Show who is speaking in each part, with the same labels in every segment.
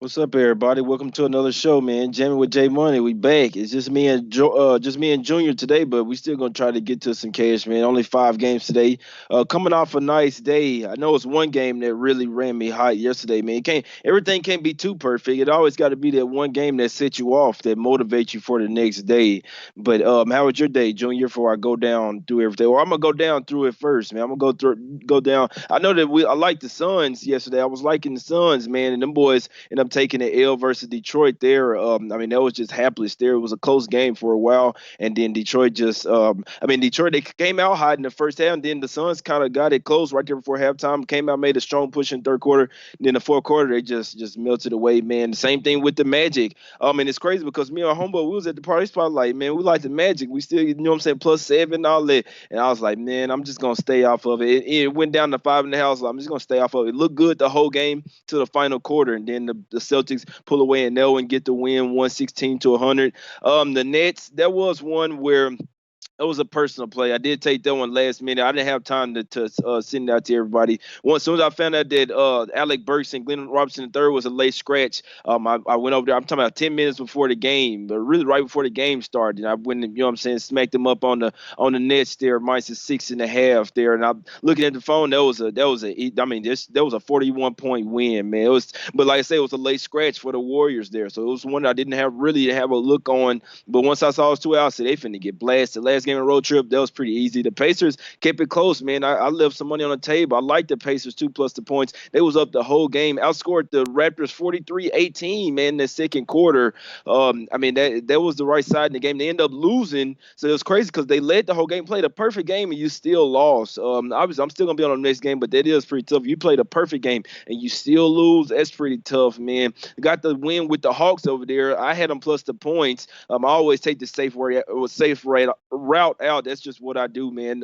Speaker 1: What's up, everybody? Welcome to another show, man. Jammin with J Money. We back. It's just me and Junior today, but we still gonna try to get to some cash, man. Only 5 games today. Coming off a nice day. I know it's one game that really ran me hot yesterday, man. Everything can't be too perfect. It always got to be that one game that sets you off, that motivates you for the next day. But how was your day, Junior? Before I go down through everything, or I'm gonna go down through it first, man. I'm gonna go down. I know that I liked the Suns yesterday. I was liking the Suns, man, and them boys end up taking the L versus Detroit there. I mean, that was just hapless there. It was a close game for a while, and then Detroit Detroit, they came out hot in the first half, and then the Suns kind of got it close right there before halftime. Came out, made a strong push in third quarter. And then the fourth quarter, they just melted away, man. The same thing with the Magic. And it's crazy because me and our homeboy, we was at the party spot, like, man, we like the Magic. We still, you know what I'm saying, +7 and all that. And I was like, man, I'm just gonna stay off of it. It went down to 5.5. So I'm just gonna stay off of it. It looked good the whole game to the final quarter, and then the Celtics pull away and they'll get the win 116 to 100. The Nets, there was one where it was a personal play. I did take that one last minute. I didn't have time to send it out to everybody. Once as soon as I found out that Alec Burks and Glenn Robinson III was a late scratch, I went over there. I'm talking about 10 minutes before the game, but really right before the game started. And I went, you know what I'm saying, smacked them up on the Nets there, minus a 6.5 there. And I'm looking at the phone. That was a 41 point win, man. It was, but like I said, it was a late scratch for the Warriors there. So it was one I didn't have a look on. But once I saw it was 2 hours, I said they finna get blasted. Last game of the road trip, that was pretty easy. The Pacers kept it close, man. I left some money on the table. I like the Pacers too, plus the points. They was up the whole game, outscored the Raptors 43-18, man, in the second quarter. That was the right side in the game. They ended up losing, so it was crazy because they led the whole game, played a perfect game, and you still lost. Obviously, I'm still gonna be on the next game, but that is pretty tough. You played a perfect game and you still lose. That's pretty tough, man. Got the win with the Hawks over there. I had them plus the points. I always take the route out. That's just what I do, man.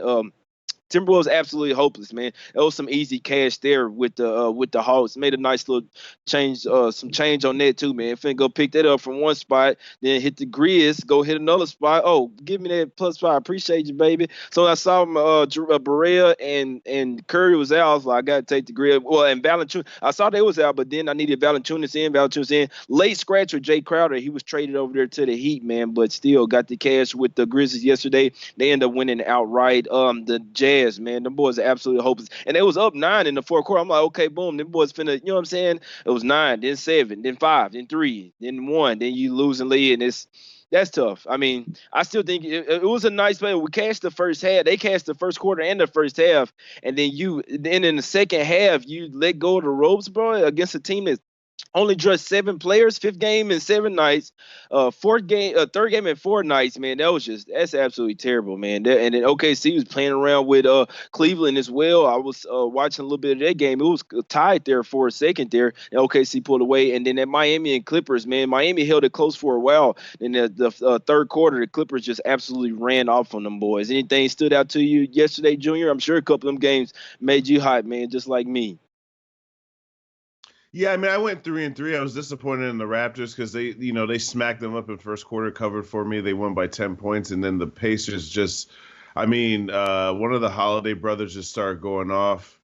Speaker 1: Timberwolves absolutely hopeless, man. It was some easy cash there with the Hawks. Made a nice little change, some change on that too, man. Finna go pick that up from one spot, then hit the Grizz, go hit another spot. Oh, give me that +5. Appreciate you, baby. So I saw Barea and Curry was out. I was like, I gotta take the Grizz. Well, and Valanciunas, I saw they was out, but then I needed Valanciunas in. Late scratch with Jay Crowder. He was traded over there to the Heat, man, but still got the cash with the Grizzlies yesterday. They end up winning outright. The Jazz, man, them boys are absolutely hopeless. And it was up 9 in the fourth quarter. I'm like, okay, boom, them boys finna, you know what I'm saying? It was 9, then 7, then 5, then 3, then 1, then you lose and lead, and that's tough. I mean, I still think it was a nice play. We cashed the first half. They cashed the first quarter and the first half, and then in the second half, you let go of the ropes, bro, against a team that's only just 7 players, fifth game in 7 nights, third game in 4 nights, man. That's absolutely terrible, man. And then OKC was playing around with Cleveland as well. I was watching a little bit of that game. It was tied there for a second there, and OKC pulled away. And then at Miami and Clippers, man, Miami held it close for a while. In the third quarter, the Clippers just absolutely ran off on them boys. Anything stood out to you yesterday, Junior? I'm sure a couple of them games made you hot, man, just like me.
Speaker 2: Yeah, I mean, I went 3-3. I was disappointed in the Raptors because they smacked them up in first quarter, covered for me. They won by 10 points, and then the Pacers one of the Holiday brothers just started going off.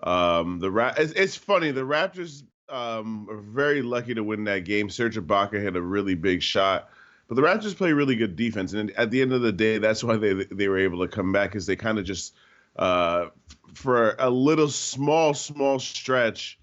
Speaker 2: It's funny. The Raptors are very lucky to win that game. Serge Ibaka had a really big shot, but the Raptors play really good defense, and at the end of the day, that's why they were able to come back because they kind of just for a little small stretch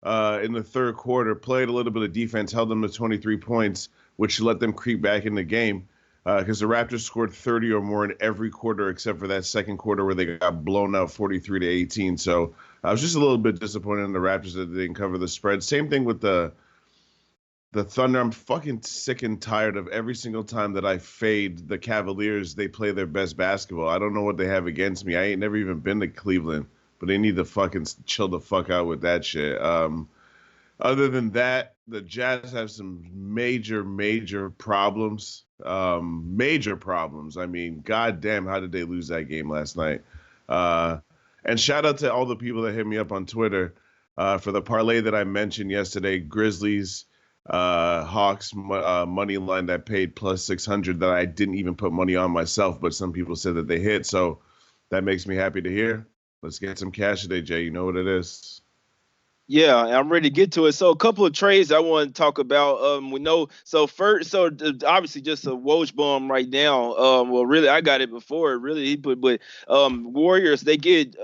Speaker 2: in the third quarter, played a little bit of defense, held them to 23 points, which let them creep back in the game because the Raptors scored 30 or more in every quarter except for that second quarter where they got blown out 43-18. So I was just a little bit disappointed in the Raptors that they didn't cover the spread. Same thing with the Thunder. I'm fucking sick and tired of every single time that I fade the Cavaliers, they play their best basketball. I don't know what they have against me. I ain't never even been to Cleveland, but they need to fucking chill the fuck out with that shit. Other than that, the Jazz have some major problems. Major problems. I mean, goddamn, how did they lose that game last night? And shout out to all the people that hit me up on Twitter for the parlay that I mentioned yesterday. Grizzlies, Hawks money line that paid plus 600 that I didn't even put money on myself, but some people said that they hit. So that makes me happy to hear. Let's get some cash today, Jay. You know what it is.
Speaker 1: Yeah, I'm ready to get to it. So a couple of trades I want to talk about. We know so first, obviously just a Woj bomb right now. Well, really, I got it before. Really, but Warriors they get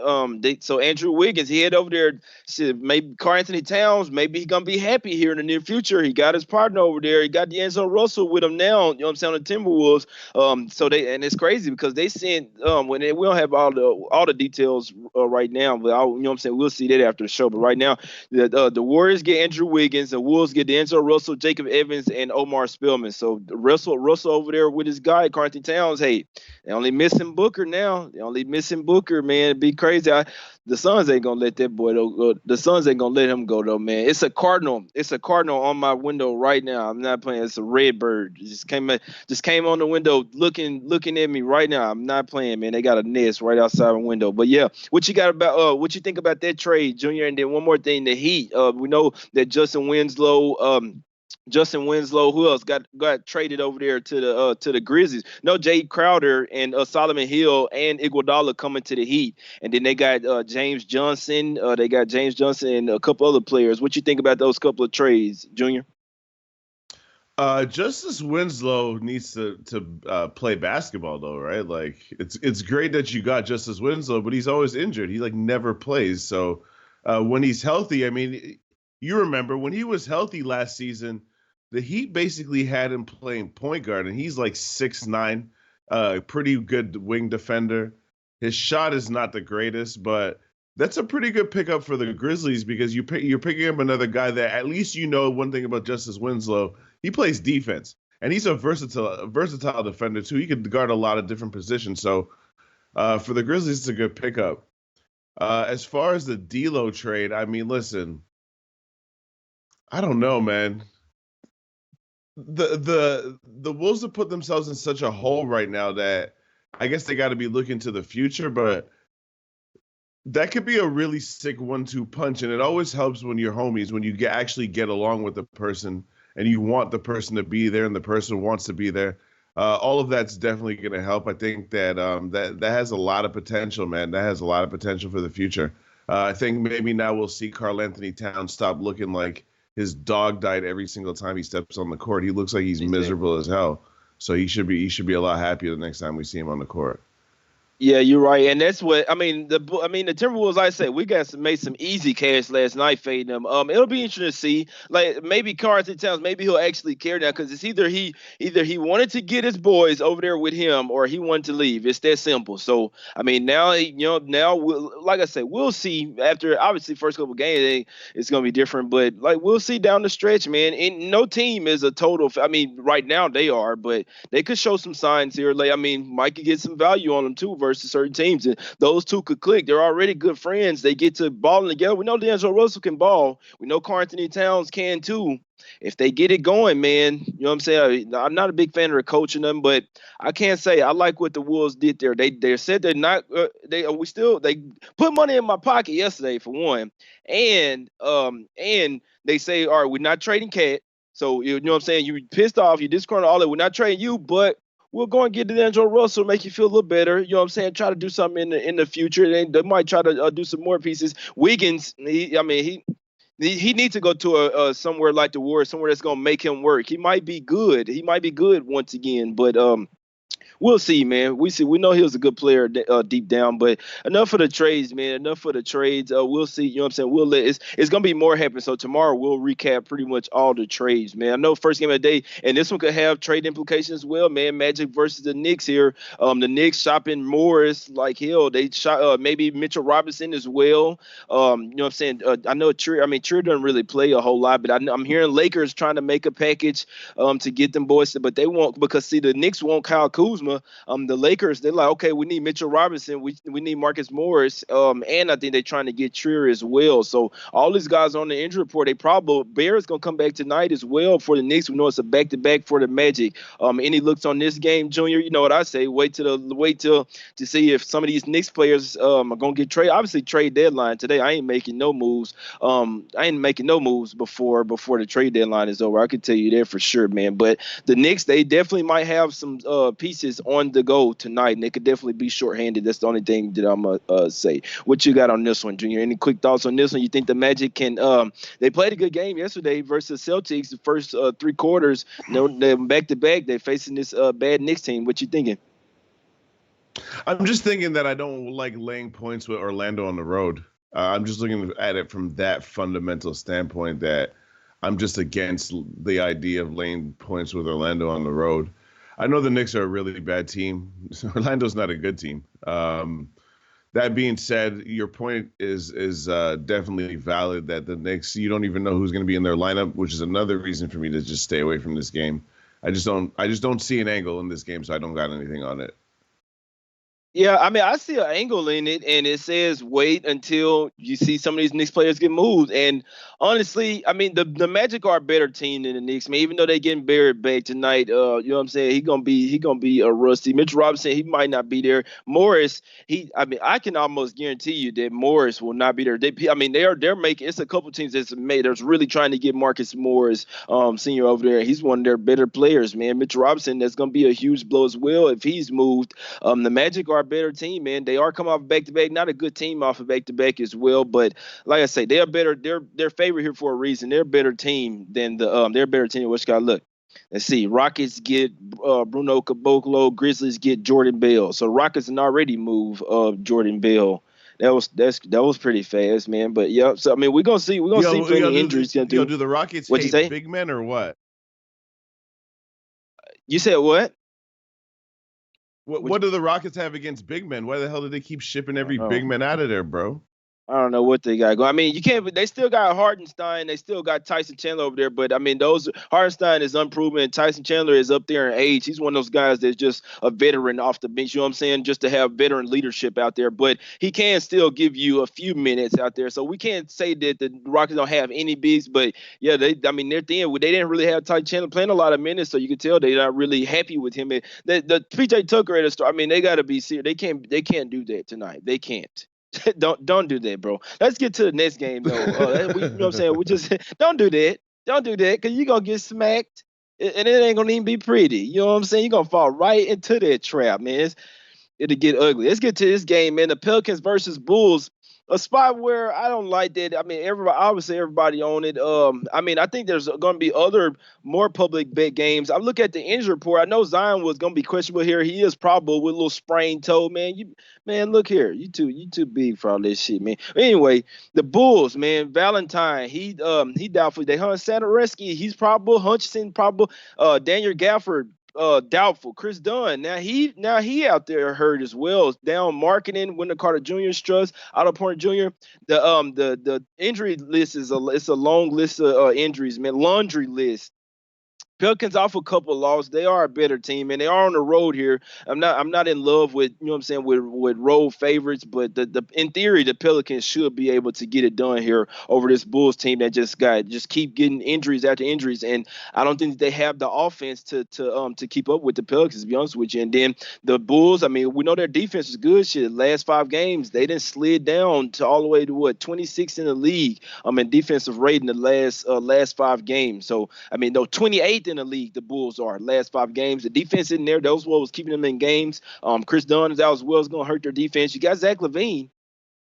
Speaker 1: so Andrew Wiggins he head over there. Shit, maybe Karl Anthony Towns. Maybe he's gonna be happy here in the near future. He got his partner over there. He got D'Angelo Russell with him now. You know what I'm saying on the Timberwolves. So they and it's crazy because they sent we don't have all the details right now, but you know what I'm saying we'll see that after the show. But right now the Warriors get Andrew Wiggins, the Wolves get D'Angelo Russell, Jacob Evans, and Omar Spellman. So Russell over there with his guy, Carnty Towns. Hey, they only missing Booker now. They only missing Booker, man. It'd be crazy. The Suns ain't gonna let that boy go. The Suns ain't gonna let him go though, man. It's a Cardinal. It's a Cardinal on my window right now. I'm not playing. It's a red bird. It just came on the window looking at me right now. I'm not playing, man. They got a nest right outside the window. But yeah, what you think about that trade, Junior? And then one more thing, the Heat. We know that Justin Winslow, who else got traded over there to the Grizzlies? No, Jay Crowder and Solomon Hill and Iguodala coming to the Heat, and then they got James Johnson. They got James Johnson and a couple other players. What you think about those couple of trades, Junior?
Speaker 2: Justice Winslow needs to play basketball though, right? Like it's great that you got Justice Winslow, but he's always injured. He like never plays. So when he's healthy, I mean, you remember when he was healthy last season, the Heat basically had him playing point guard, and he's like 6'9", pretty good wing defender. His shot is not the greatest, but that's a pretty good pickup for the Grizzlies because you're picking up another guy that at least you know one thing about Justice Winslow. He plays defense, and he's a versatile defender too. He could guard a lot of different positions. So for the Grizzlies, it's a good pickup. As far as the D'Lo trade, I mean, listen, I don't know, man. The Wolves have put themselves in such a hole right now that I guess they got to be looking to the future, but that could be a really sick 1-2 punch, and it always helps when you're homies, when you actually get along with the person and you want the person to be there and the person wants to be there. All of that's definitely going to help. I think that that has a lot of potential, man. That has a lot of potential for the future. I think maybe now we'll see Karl Anthony Towns stop looking like his dog died every single time he steps on the court. He looks like he's miserable as hell. So he should be a lot happier the next time we see him on the court.
Speaker 1: Yeah, you're right, and that's what I mean. The Timberwolves. Like I said, we made some easy cash last night fading them. It'll be interesting to see. Like maybe Carlton Towns, maybe he'll actually care now because it's either he wanted to get his boys over there with him or he wanted to leave. It's that simple. So I mean, now like I said, we'll see after obviously first couple games it's gonna be different, but like we'll see down the stretch, man. And no team is a total. I mean, right now they are, but they could show some signs here. Like I mean, Mike could get some value on them too versus certain teams. And those two could click. They're already good friends. They get to balling together. We know D'Angelo Russell can ball. We know Karl Anthony Towns can too. If they get it going, man, you know what I'm saying? I'm not a big fan of coaching them, but I can't say I like what the Wolves did there. They said they're not. They put money in my pocket yesterday for one, and they say, all right, we're not trading Cat. So you know what I'm saying? You pissed off, you disgruntled all that. We're not trading you, but we'll go and get D'Angelo Russell, make you feel a little better. You know what I'm saying? Try to do something in the future. They might try to do some more pieces. Wiggins, he needs to go to a somewhere like the Warriors, somewhere that's gonna make him work. He might be good. He might be good once again, but we'll see, man. We see. We know he was a good player deep down, but enough for the trades, man. Enough for the trades. We'll see. You know what I'm saying? It's gonna be more happening. So tomorrow we'll recap pretty much all the trades, man. I know first game of the day, and this one could have trade implications as well, man. Magic versus the Knicks here. The Knicks shopping Morris like hell. They shot maybe Mitchell Robinson as well. You know what I'm saying? I know Trier doesn't really play a whole lot, but I'm hearing Lakers trying to make a package to get them boys, but they won't because see the Knicks want Kyle Kuzma. The Lakers, they're like, okay, we need Mitchell Robinson, we need Marcus Morris, and I think they're trying to get Trier as well. So all these guys on the injury report, Bear's gonna come back tonight as well for the Knicks. We know it's a back-to-back for the Magic. Any looks on this game, Junior? You know what I say? Wait till to see if some of these Knicks players are gonna get traded. Obviously, trade deadline today. I ain't making no moves. Before the trade deadline is over. I can tell you that for sure, man. But the Knicks, they definitely might have some pieces is on the go tonight, and they could definitely be shorthanded. That's the only thing that I'm gonna say. What you got on this one, Junior? Any quick thoughts on this one? You think the Magic can? They played a good game yesterday versus Celtics. The first three quarters, they're back to back. They're facing this bad Knicks team. What you thinking?
Speaker 2: I'm just thinking that I don't like laying points with Orlando on the road. I'm just looking at it from that fundamental standpoint that I'm just against the idea of laying points with Orlando on the road. I know the Knicks are a really bad team. Orlando's not a good team. That being said, your point is definitely valid that the Knicks, you don't even know who's going to be in their lineup, which is another reason for me to just stay away from this game. I just don't see an angle in this game, so I don't got anything on it.
Speaker 1: Yeah, I mean, I see an angle in it, and it says wait until you see some of these Knicks players get moved. And honestly, I mean, the Magic are a better team than the Knicks. I mean, even though they getting buried back tonight, you know what I'm saying? He gonna be a rusty. Mitch Robinson, he might not be there. Morris, I mean, I can almost guarantee you that Morris will not be there. I mean, they're making. It's a couple teams that's really trying to get Marcus Morris, senior over there. He's one of their better players, man. Mitch Robinson, that's gonna be a huge blow as well if he's moved. The Magic are a better team, man. They are coming off back to back. Not a good team off of back to back as well, but like I say, they're better. They're favored here for a reason. They're a better team than they're a better team than West Look. Let's see. Rockets get Bruno Caboclo. Grizzlies get Jordan Bell. So Rockets can already move Jordan Bell. That was pretty fast, man. But yeah, so I mean, we're gonna see if any injuries gonna do.
Speaker 2: Do the Rockets
Speaker 1: What'd
Speaker 2: hate
Speaker 1: you say?
Speaker 2: big men or what?
Speaker 1: You said what?
Speaker 2: What do the Rockets have against big men? Why the hell did they keep shipping every big man out of there, bro?
Speaker 1: I don't know what they got going. I mean, you can't. They still got Hardenstein. They still got Tyson Chandler over there. But I mean, Hardenstein is unproven. And Tyson Chandler is up there in age. He's one of those guys that's just a veteran off the bench. You know what I'm saying? Just to have veteran leadership out there. But he can still give you a few minutes out there. So we can't say that the Rockets don't have any bigs. But yeah, I mean, they're thin. They didn't really have Tyson Chandler playing a lot of minutes, so you can tell they're not really happy with him. The PJ Tucker at the start. I mean, they got to be serious. They can't do that tonight. They can't. Don't do that, bro. Let's get to the next game, though. You know what I'm saying? We just don't do that. Don't do that, because you're going to get smacked, and it ain't going to even be pretty. You know what I'm saying? You're going to fall right into that trap, man. It'll get ugly. Let's get to this game, man. The Pelicans versus Bulls. A spot where I don't like that. I mean, obviously everybody on it. I mean, I think there's going to be other more public bet games. I look at the injury report. I know Zion was going to be questionable here. He is probable with a little sprained toe, man. Look here. You too big for all this shit, man. Anyway, the Bulls, man. Valentine, he doubtful. They hunt Satoransky. He's probable. Hutchinson probable. Daniel Gafford, doubtful. Chris Dunn, now he out there hurt as well. Down marketing, Wendell Carter Jr. Struss, Otto Porter Jr. The injury list it's a long list of injuries, man. Laundry list. Pelicans off a couple of losses. They are a better team, and they are on the road here. I'm not in love with, you know what I'm saying, with road favorites, but in theory the Pelicans should be able to get it done here over this Bulls team that just keep getting injuries after injuries, and I don't think they have the offense to keep up with the Pelicans, to be honest with you. And then the Bulls, I mean, we know their defense is good. Shit, last 5 games they didn't slid down to all the way to 26 in the league. In defensive rating the last 5 games. So I mean, no, 28th in the league, the Bulls are last 5 games. The defense in there, those what was keeping them in games. Chris Dunn is out as well, is going to hurt their defense. You got Zach LaVine,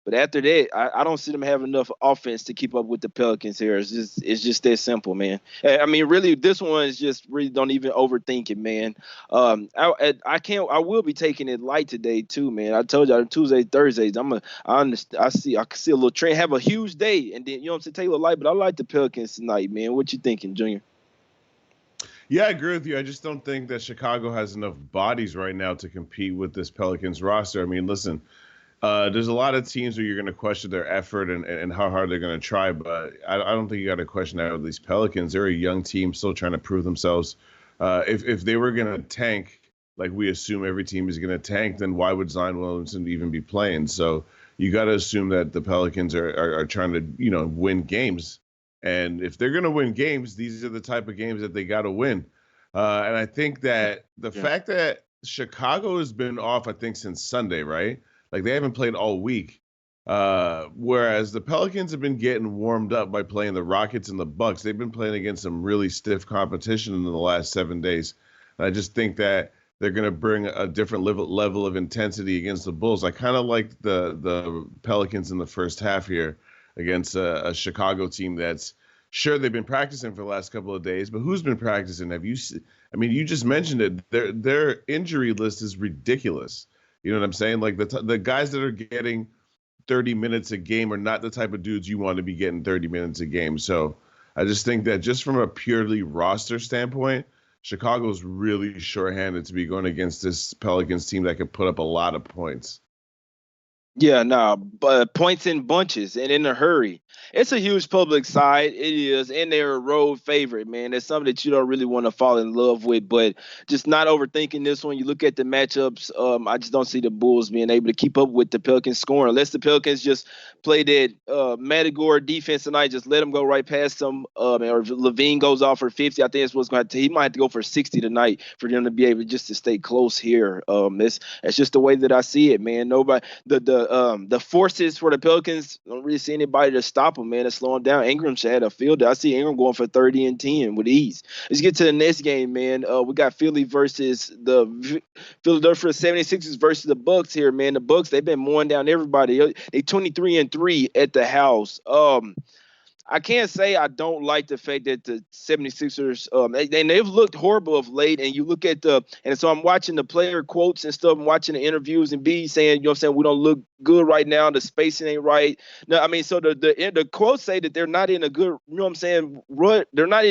Speaker 1: but after that, I don't see them having enough offense to keep up with the Pelicans here. It's just that simple, man. I mean, really, this one is just really don't even overthink it, man. I will be taking it light today too, man. I told you Tuesday, Thursdays. I see a little trend, have a huge day, and then you know what I'm saying, take a little light. But I like the Pelicans tonight, man. What you thinking, Junior?
Speaker 2: Yeah, I agree with you. I just don't think that Chicago has enough bodies right now to compete with this Pelicans roster. I mean, listen, there's a lot of teams where you're going to question their effort and how hard they're going to try, but I don't think you got to question that with these Pelicans. They're a young team still trying to prove themselves. If they were going to tank, like we assume every team is going to tank, then why would Zion Williamson even be playing? So you got to assume that the Pelicans are trying to, win games. And if they're going to win games, these are the type of games that they got to win. And I think that the fact that Chicago has been off, I think, since Sunday, right? Like they haven't played all week. Whereas the Pelicans have been getting warmed up by playing the Rockets and the Bucks. They've been playing against some really stiff competition in the last 7 days. And I just think that they're going to bring a different level of intensity against the Bulls. I kind of like the Pelicans in the first half here against a Chicago team that's sure they've been practicing for the last couple of days, but who's been practicing? I mean, you just mentioned it. Their injury list is ridiculous. You know what I'm saying? Like the guys that are getting 30 minutes a game are not the type of dudes you want to be getting 30 minutes a game. So I just think that just from a purely roster standpoint, Chicago's really shorthanded to be going against this Pelicans team that could put up a lot of points.
Speaker 1: Yeah, no, but points in bunches and in a hurry. It's a huge public side. It is, and they're a road favorite, man. That's something that you don't really want to fall in love with, but just not overthinking this one. You look at the matchups. I just don't see the Bulls being able to keep up with the Pelicans scoring unless the Pelicans just play that Matagor defense tonight. Just let them go right past them. Or if Levine goes off for 50, I think that's what's going to. He might have to go for 60 tonight for them to be able just to stay close here. That's just the way that I see it, man. Nobody the forces for the Pelicans don't really see anybody to stop them, man, to slow them down. Ingram should have a field. I see Ingram going for 30 and 10 with ease. Let's get to the next game, man. We got Philly versus the Philadelphia 76ers versus the Bucks here, man. The Bucks, they've been mowing down everybody. They 23 and 3 at the house. I can't say I don't like the fact that the 76ers, they've looked horrible of late. And you look at and so I'm watching the player quotes and stuff, I'm watching the interviews and B saying, you know what I'm saying, we don't look good right now. The spacing ain't right. No, I mean, so the quotes say that they're not in a good, you know what I'm saying, they're not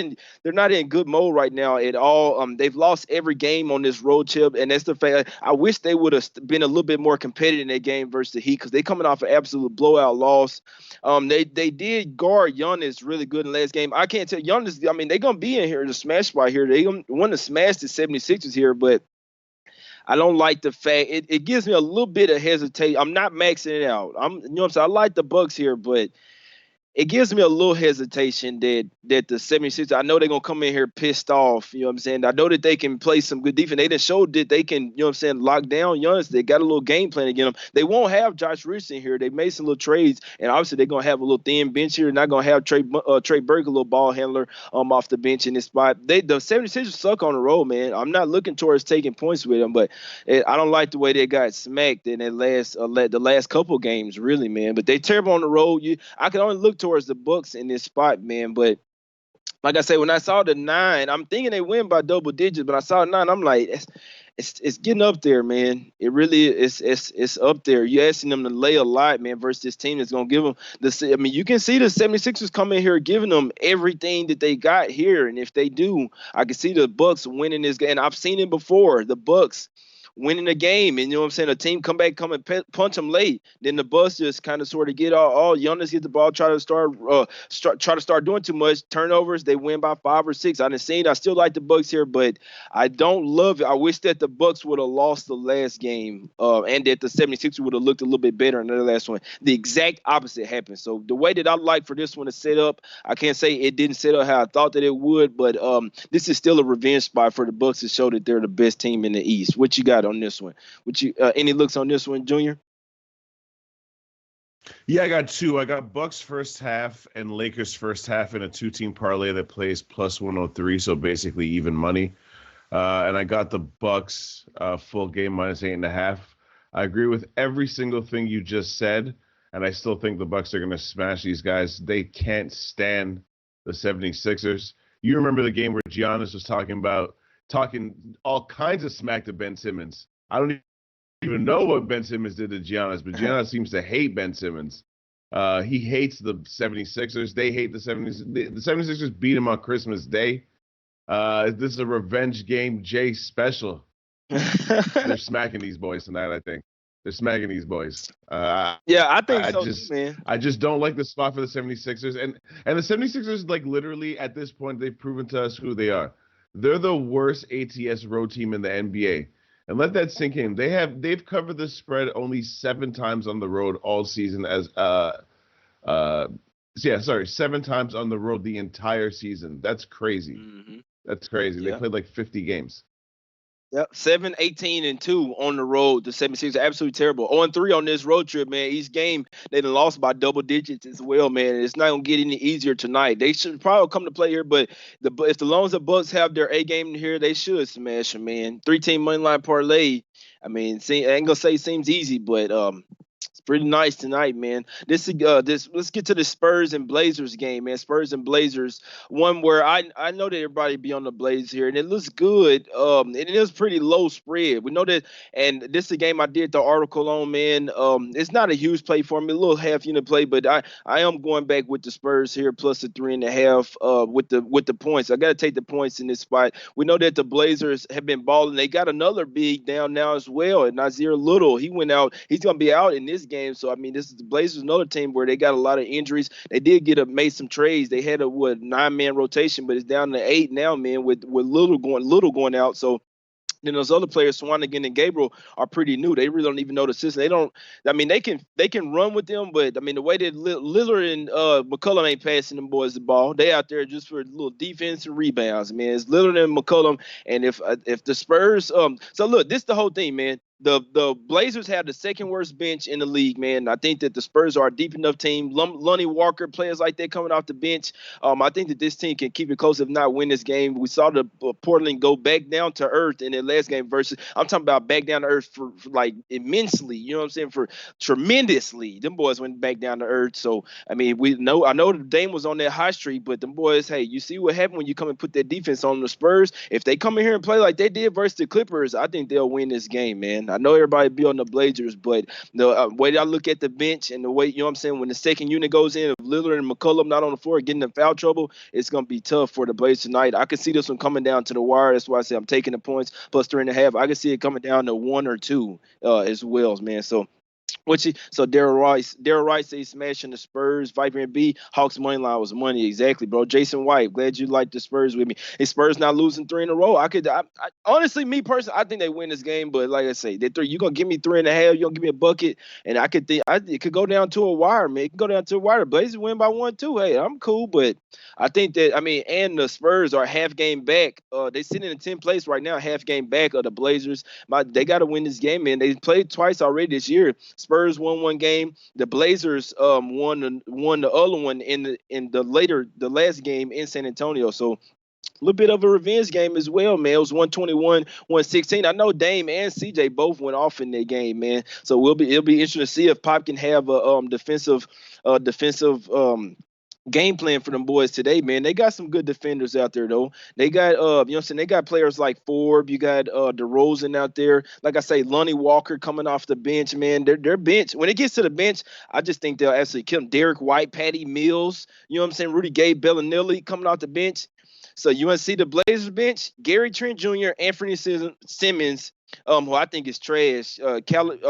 Speaker 1: in good mode right now at all. They've lost every game on this road trip. And that's the fact. I wish they would have been a little bit more competitive in that game versus the Heat because they coming off an absolute blowout loss. They did guard Giannis really good in the last game. I can't tell Giannis. I mean, they're gonna be in here to smash by here. They gonna want to smash the 76ers here, but I don't like the fact it gives me a little bit of hesitation. I'm not maxing it out. You know what I'm saying? I like the Bucks here, but it gives me a little hesitation that the 76ers, I know they're going to come in here pissed off. You know what I'm saying? I know that they can play some good defense. They done showed that they can, you know what I'm saying, lock down Giannis. They got a little game plan against them. They won't have Josh Richardson here. They made some little trades, and obviously they're going to have a little thin bench here. They're not going to have Trey Burke, a little ball handler off the bench in this spot. The 76ers suck on the road, man. I'm not looking towards taking points with them, but I don't like the way they got smacked in that the last couple games, really, man. But they terrible on the road. I can only look towards the Bucks in this spot, man. But like I said, when I saw the 9, I'm thinking they win by double digits, but I saw 9, I'm like, it's getting up there, man. It really it's up there. You're asking them to lay a lot, man, versus this team that's gonna give them I mean, you can see the 76ers come in here giving them everything that they got here, and if they do, I can see the Bucks winning this game. And I've seen it before. The Bucks winning a game, and you know what I'm saying, a team come and punch them late, then the Bucks just kind of sort of get all Giannis get the ball, try to start doing too much turnovers. They win by 5 or 6. I still like the Bucks here, but I don't love it. I wish that the Bucks would have lost the last game, and that the 76ers would have looked a little bit better in the last one. The exact opposite happened. So the way that I like for this one to set up, I can't say it didn't set up how I thought that it would, but this is still a revenge spot for the Bucks to show that they're the best team in the East. What you got on this one? Any looks on this one, Junior?
Speaker 2: Yeah, I got 2. I got Bucks first half and Lakers first half in a 2-team parlay that plays plus 103, so basically even money. And I got the Bucks full game minus 8.5. I agree with every single thing you just said, and I still think the Bucks are going to smash these guys. They can't stand the 76ers. You remember the game where Giannis was talking all kinds of smack to Ben Simmons. I don't even know what Ben Simmons did to Giannis, but Giannis seems to hate Ben Simmons. He hates the 76ers. They hate the 76ers. The 76ers beat him on Christmas Day. This is a revenge game, Jay special. They're smacking these boys tonight, I think. They're smacking these boys.
Speaker 1: Yeah, I think so too, man.
Speaker 2: I just don't like the spot for the 76ers. And the 76ers, like, literally at this point, they've proven to us who they are. They're the worst ATS road team in the NBA. And let that sink in. They've covered the spread only 7 times on the road all season 7 times on the road the entire season. That's crazy.
Speaker 1: Mm-hmm.
Speaker 2: That's crazy.
Speaker 1: Yeah.
Speaker 2: They played like 50 games.
Speaker 1: Yep, 7-18-2 on the road. The 76 are absolutely terrible. 0-3 on this road trip, man. Each game they done lost by double digits as well, man. It's not gonna get any easier tonight. They should probably come to play here, but if the Lonzo Bucks have their A game here, they should smash them, man. 3-team money line parlay. I mean, I ain't gonna say it seems easy, but it's pretty nice tonight, man. This let's get to the Spurs and Blazers game, man. Spurs and Blazers, one where I know that everybody be on the Blazers here, and it looks good. And it is pretty low spread. We know that, and this is a game I did the article on, man. It's not a huge play for me, a little half unit play, but I am going back with the Spurs here plus the 3.5 with the points. I got to take the points in this spot. We know that the Blazers have been balling. They got another big down now as well, and Nazir Little. He went out. He's gonna be out in this game. So I mean, this is the Blazers, another team where they got a lot of injuries. They did made some trades. They had a 9-man rotation, but it's down to 8 now, man. With Little going out. So then those other players, Swanigan and Gabriel, are pretty new. They really don't even know the system. They don't. I mean, they can run with them, but I mean, the way that Lillard and McCollum ain't passing them boys the ball. They out there just for a little defense and rebounds, man. It's Lillard and McCollum, and if the Spurs, so look, this is the whole thing, man. The Blazers have the second worst bench in the league, man. I think that the Spurs are a deep enough team. Lonnie Walker, players like that coming off the bench. I think that this team can keep it close, if not win this game. We saw the Portland go back down to earth in their last game versus I'm talking about back down to earth for like immensely. You know what I'm saying? For tremendously. Them boys went back down to earth. So I mean, I know the Dame was on that high streak, but them boys, hey, you see what happened when you come and put that defense on the Spurs. If they come in here and play like they did versus the Clippers, I think they'll win this game, man. I know everybody be on the Blazers, but the way I look at the bench and the way, you know what I'm saying, when the second unit goes in, if Lillard and McCollum not on the floor getting in foul trouble, it's going to be tough for the Blazers tonight. I can see this one coming down to the wire. That's why I say I'm taking the points plus 3.5. I can see it coming down to 1 or 2 as well, man. So Daryl Rice says smashing the Spurs. Viper and B Hawks money line was money, exactly, bro. Jason White, glad you like the Spurs with me. Hey, Spurs not losing 3 in a row. I honestly, me personally, I think they win this game. But like I say, you gonna give me 3.5. You gonna give me a bucket, and it could go down to a wire, man. It can go down to a wire. Blazers win by 1 too. Hey, I'm cool, but I think that and the Spurs are half game back. They sitting in 10th place right now, half game back of the Blazers. They got to win this game, man. They played twice already this year. Spurs won 1 game. The Blazers won the other one in the last game in San Antonio. So a little bit of a revenge game as well, man. It was 121, 116. I know Dame and CJ both went off in that game, man. So it'll be interesting to see if Pop can have a defensive game plan for them boys today, man. They got some good defenders out there though. They got you know what I'm saying, they got players like Forbes, you got DeRozan out there. Like I say, Lonnie Walker coming off the bench, man. Their bench, when it gets to the bench, I just think they'll absolutely kill them. Derek White, Patty Mills, you know what I'm saying, Rudy Gay, Bellinelli coming off the bench. So you want to see the Blazers bench? Gary Trent Jr., Anthony Simmons, who I think is trash. Caleb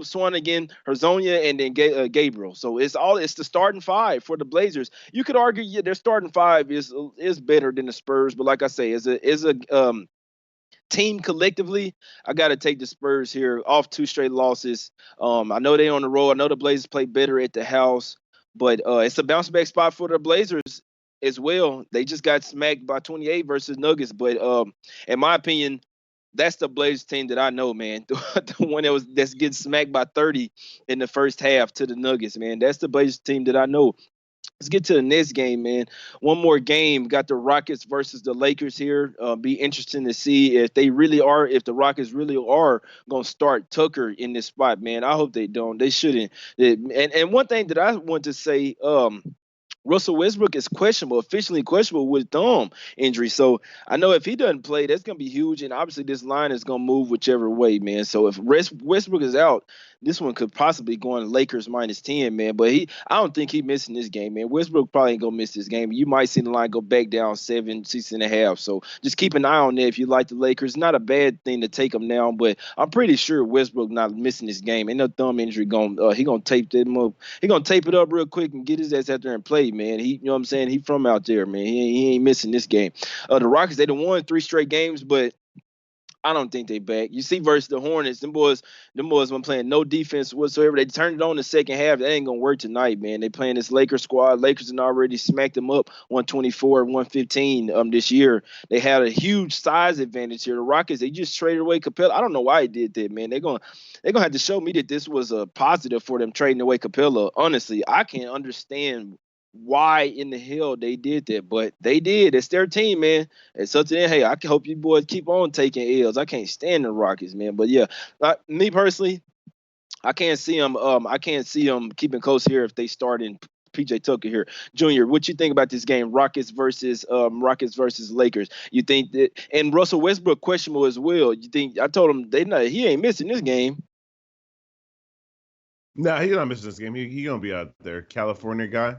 Speaker 1: Swanigan, Herzonia, and then Gabriel. So it's the starting 5 for the Blazers. You could argue their starting 5 is better than the Spurs, but like I say, as a team collectively, I got to take the Spurs here off 2 straight losses. I know they on the road. I know the Blazers play better at the house, but it's a bounce back spot for the Blazers as well. They just got smacked by 28 versus Nuggets, but in my opinion, that's the Blazers team that I know, man. The one that's getting smacked by 30 in the first half to the Nuggets, man. That's the Blazers team that I know. Let's get to the next game, man. One more game. Got the Rockets versus the Lakers here. Be interesting to see if the Rockets really are going to start Tucker in this spot, man. I hope they don't. They shouldn't. And one thing that I want to say, Russell Westbrook is officially questionable with thumb injury. So I know if he doesn't play, that's going to be huge. And obviously this line is going to move whichever way, man. So if Westbrook is out, this one could possibly go on Lakers -10, man. But I don't think he's missing this game, man. Westbrook probably ain't going to miss this game. You might see the line go back down 7, 6.5. So just keep an eye on that if you like the Lakers. Not a bad thing to take them now, but I'm pretty sure Westbrook not missing this game. Ain't no thumb injury going. He going to tape that move. He going to tape it up real quick and get his ass out there and play, man. You know what I'm saying? He from out there, man. He ain't missing this game. The Rockets, they done won 3 straight games, but I don't think they back. You see, versus the Hornets, them boys been playing no defense whatsoever. They turned it on the second half. That ain't gonna work tonight, man. They playing this Lakers squad. Lakers had already smacked them up 124, 115 this year. They had a huge size advantage here. The Rockets, they just traded away Capella. I don't know why they did that, man. They're gonna have to show me that this was a positive for them trading away Capella. Honestly, I can't understand why in the hell they did that, but they did. It's their team, man. And so then, hey, I hope you boys keep on taking L's. I can't stand the Rockets, man. But yeah, me personally, I can't see them. I can't see them keeping close here if they start in PJ Tucker here, Junior. What you think about this game, Rockets versus Lakers? You think that, and Russell Westbrook questionable as well? You think? I told him he ain't missing this game.
Speaker 2: No, he's not missing this game. He gonna be out there. California guy.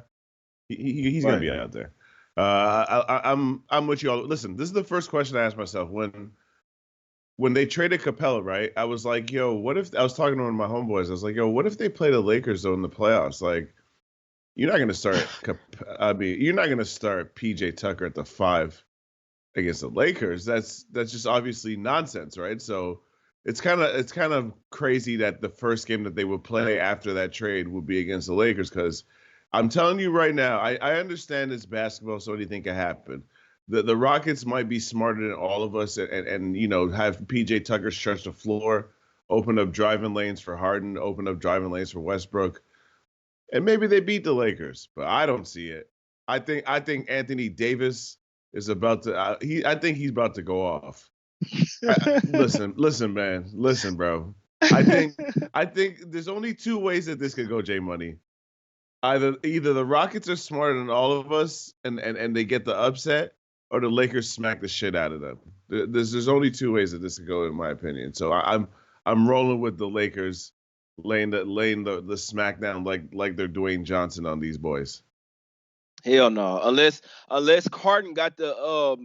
Speaker 2: He's
Speaker 1: Right.
Speaker 2: gonna be out there. I'm with you all. Listen, this is the first question I asked myself when they traded Capella, right? I was like, yo, what if I was talking to one of my homeboys? I was like, yo, what if they play the Lakers though in the playoffs? Like, you're not gonna start. You're not gonna start PJ Tucker at the 5 against the Lakers. That's just obviously nonsense, right? So it's kind of crazy that the first game that they would play after that trade would be against the Lakers, because I'm telling you right now, I understand it's basketball, so anything can happen. The Rockets might be smarter than all of us, and have PJ Tucker stretch the floor, open up driving lanes for Harden, open up driving lanes for Westbrook, and maybe they beat the Lakers, but I don't see it. I think Anthony Davis is about to. I think he's about to go off. Listen, man, listen, bro. I think I think there's only two ways that this could go, J Money. Either the Rockets are smarter than all of us and they get the upset, or the Lakers smack the shit out of them. There's only two ways that this could go, in my opinion. So I'm rolling with the Lakers, laying the smackdown like they're Dwayne Johnson on these boys.
Speaker 1: Hell no. Unless Harden got the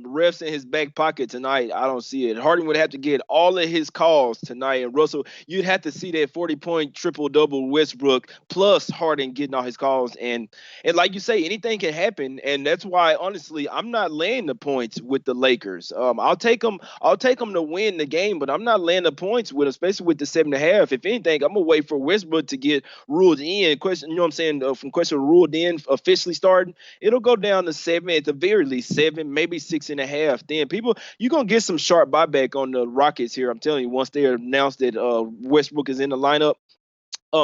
Speaker 1: refs in his back pocket tonight, I don't see it. Harden would have to get all of his calls tonight. And Russell, you'd have to see that 40-point triple-double Westbrook plus Harden getting all his calls. And like you say, anything can happen. And that's why, honestly, I'm not laying the points with the Lakers. I'll take them to win the game, but I'm not laying the points with them, especially with the 7.5. If anything, I'm gonna wait for Westbrook to get ruled in. Question, you know what I'm saying? From question ruled in, officially starting, it'll go down to 7, at the very least 7, maybe 6.5. Then you're gonna get some sharp buyback on the Rockets here. I'm telling you, once they announced that Westbrook is in the lineup.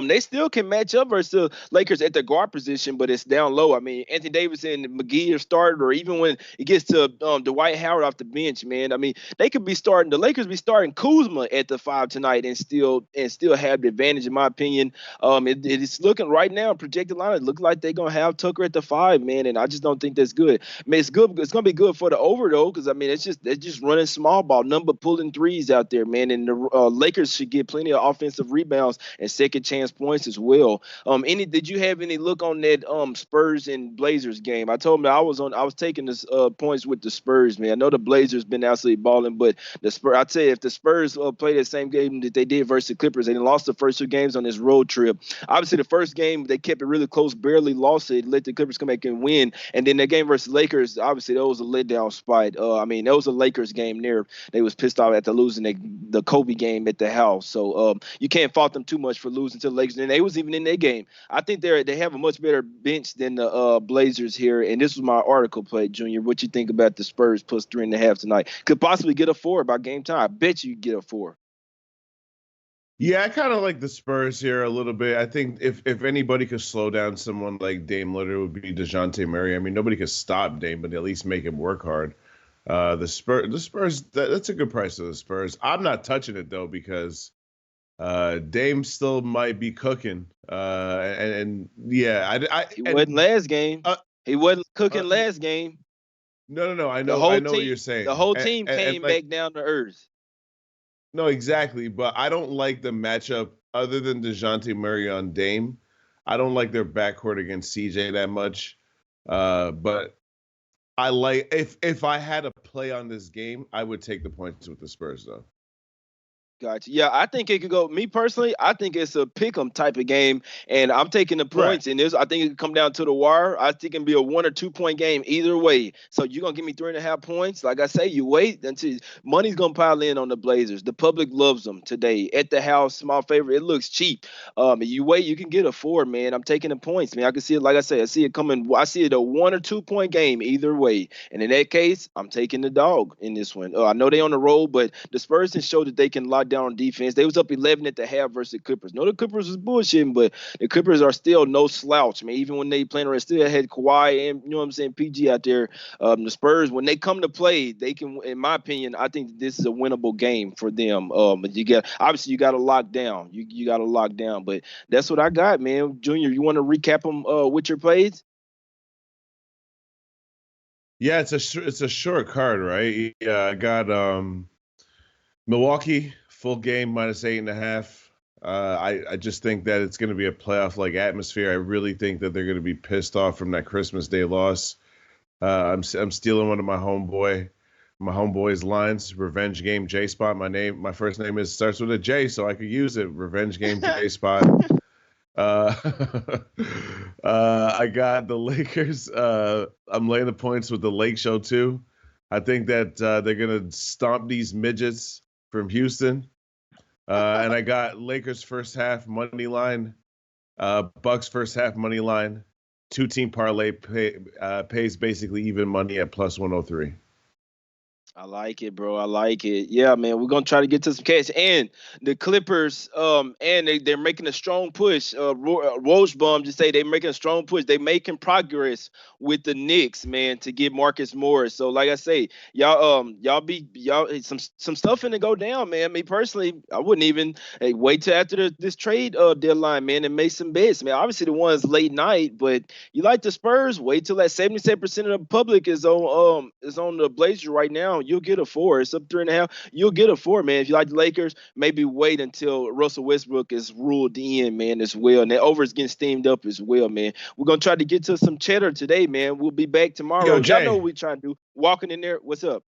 Speaker 1: They still can match up versus the Lakers at the guard position, but it's down low. I mean, Anthony Davis and McGee are started, or even when it gets to Dwight Howard off the bench, man. I mean, they could be starting. The Lakers be starting Kuzma at the 5 tonight, and still have the advantage, in my opinion. It's looking right now, projected line. It looks like they're gonna have Tucker at the 5, man, and I just don't think that's good. I mean, it's good. It's gonna be good for the over though, because I mean, they're just running small ball, number pulling threes out there, man, and the Lakers should get plenty of offensive rebounds and second chance points as well. Did you have any look on that Spurs and Blazers game? I told them I was taking this points with the Spurs, man. I know the Blazers been absolutely balling, but the Spurs, I tell you, if the Spurs play the same game that they did versus the Clippers, they lost the first 2 games on this road trip. Obviously, the first game they kept it really close, barely lost it, let the Clippers come back and win, and then that game versus Lakers, obviously that was a letdown spot. I mean, that was a Lakers game there. They was pissed off after losing the Kobe game at the house, so you can't fault them too much for losing to the Lakers. And they was even in their game. I think they have a much better bench than the Blazers here. And this was my article play, Junior. What you think about the Spurs plus 3.5 tonight? Could possibly get a 4 by game time. I bet you get a 4.
Speaker 2: Yeah, I kind of like the Spurs here a little bit. I think if anybody could slow down someone like Dame Lillard, it would be DeJounte Murray. I mean, nobody could stop Dame, but at least make him work hard. The Spurs, that's a good price for the Spurs. I'm not touching it though, because Dame still might be cooking. And yeah,
Speaker 1: He wasn't last game. He wasn't cooking last game.
Speaker 2: No. I
Speaker 1: The
Speaker 2: know
Speaker 1: whole
Speaker 2: what
Speaker 1: team,
Speaker 2: you're saying.
Speaker 1: the whole team came
Speaker 2: Like,
Speaker 1: back down to earth.
Speaker 2: no, exactly. But I don't like the matchup other than DeJounte Murray on Dame. I don't like their backcourt against CJ that much. But I like, if I had a play on this game, I would take the points with the Spurs though.
Speaker 1: Gotcha. Yeah, I think it could go. Me personally, I think it's a pick 'em type of game, and I'm taking the
Speaker 2: Right.
Speaker 1: points. And this, I think it could come down to the wire. I think it can be a 1 or 2 point game either way. So you're gonna give me 3.5 points. Like I say, you wait until money's gonna pile in on the Blazers. The public loves them today at the house. Small favorite. It looks cheap. You wait, you can get a 4, man. I'm taking the points, man. I can see it. Like I say, I see it coming. I see it a 1 or 2 point game either way. And in that case, I'm taking the dog in this one. I know they on the road, but the Spurs can show that they can lock down on defense. They was up 11 at the half versus the Clippers. No, the Clippers was bullshitting, but the Clippers are still no slouch, man. Even when they playing around, still had Kawhi and, you know what I'm saying, PG out there. The Spurs, when they come to play, they can, in my opinion, I think this is a winnable game for them. But you got to lock down. You got to lock down. But that's what I got, man. Junior, you want to recap them with your plays?
Speaker 2: Yeah, it's a short card, right? Yeah, I got Milwaukee full game -8.5. I just think that it's going to be a playoff like atmosphere. I really think that they're going to be pissed off from that Christmas Day loss. I'm stealing one of my homeboy's lines. Revenge game J spot. My first name starts with a J, so I could use it. Revenge game J spot. Uh, I got the Lakers. I'm laying the points with the Lake Show too. I think that they're gonna stomp these midgets from Houston. And I got Lakers first half money line, Bucks first half money line, 2-team parlay pays basically even money at +103.
Speaker 1: I like it, bro. I like it. Yeah, man. We're gonna try to get to some cash. And the Clippers, and they're making a strong push. Rosebum just say they're making a strong push. They making progress with the Knicks, man, to get Marcus Morris. So, like I say, y'all some stuff finna go down, man. Me personally, I wouldn't even wait till after this trade deadline, man, and make some bets, man. Obviously, the one's late night, but you like the Spurs? Wait till that 77% of the public is on the Blazers right now. You'll get a 4. It's up 3.5. You'll get a 4, man. If you like the Lakers, maybe wait until Russell Westbrook is ruled in, man, as well. And that over is getting steamed up as well, man. We're gonna try to get to some cheddar today, man. We'll be back tomorrow.
Speaker 2: Yo,
Speaker 1: Y'all know
Speaker 2: Jay,
Speaker 1: what we trying to do. Walking in there. What's up?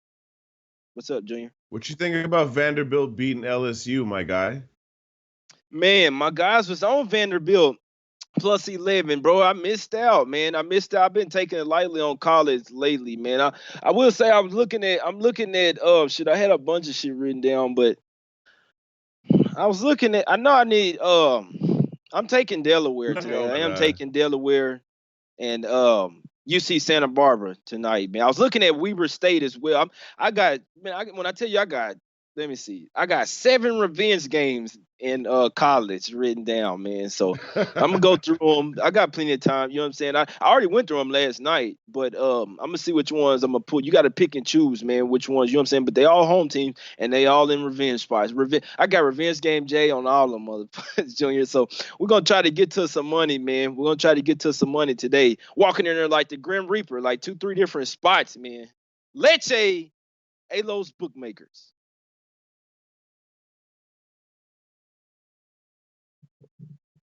Speaker 1: What's up, Junior?
Speaker 2: what you thinking about Vanderbilt beating LSU, my guy?
Speaker 1: Man, my guys was on Vanderbilt +11, bro. I missed out, man. I missed out. I've been taking it lightly on college lately, man. I will say I'm looking at shit. I had a bunch of shit written down, but I know I need I'm taking Delaware today.
Speaker 2: Oh
Speaker 1: I
Speaker 2: my
Speaker 1: am
Speaker 2: God.
Speaker 1: taking Delaware and UC Santa Barbara tonight, man. I was looking at Weber State as well. When I tell you I got, let me see. I got 7 revenge games in college written down, man. So I'm gonna go through them. I got plenty of time. You know what I'm saying? I already went through them last night, but I'm gonna see which ones I'm gonna put. You got to pick and choose, man. Which ones? You know what I'm saying? But they all home teams and they all in revenge spots. I got revenge game J on all of them, motherfuckers, Junior. So we're gonna try to get to some money, man. We're gonna try to get to some money today. Walking in there like the Grim Reaper, like 2, 3 different spots, man. Leche, Alos bookmakers.